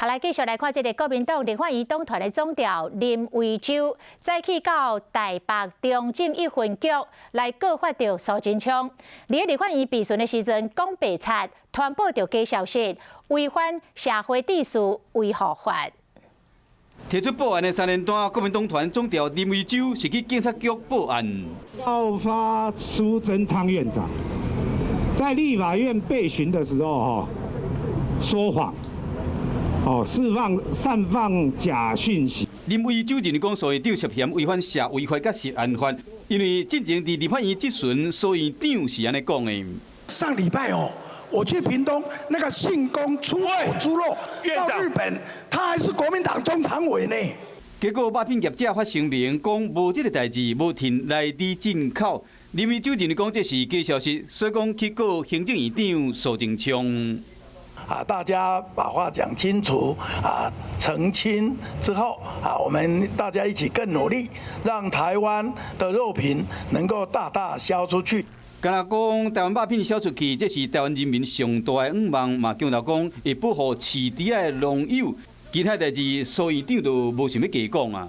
好，来继续来看这个国民党立法院党团的总调林维洲，再去到台北中正一分局来告发到苏贞昌。伫立法院备询的时阵，讲白贼，传播着假消息，违反社会秩序，维护法。提出报案的3连单国民党团总调林维洲是去警察局报案。告发苏贞昌院长在立法院备询的时候，说谎，散放假讯息。林维洲认为讲，苏院长涉嫌违反社会法甲食安法，因为进前伫立法院质询，苏院长是安尼讲的。上礼拜我去屏东，那个信公出口猪肉到日本，他还是国民党中常委呢。结果肉品业者发声明讲无这个代志，无停内地进口。林维洲认为讲这是假消息，所以讲去告行政院长苏贞昌。大家把话讲清楚澄清之后我们大家一起更努力，让台湾的肉品能够大大销出去。敢若讲台湾肉品销出去，这是台湾人民上大的愿望嘛。强调讲会保护饲猪的农友，其他代志苏院长就无想要加讲啊。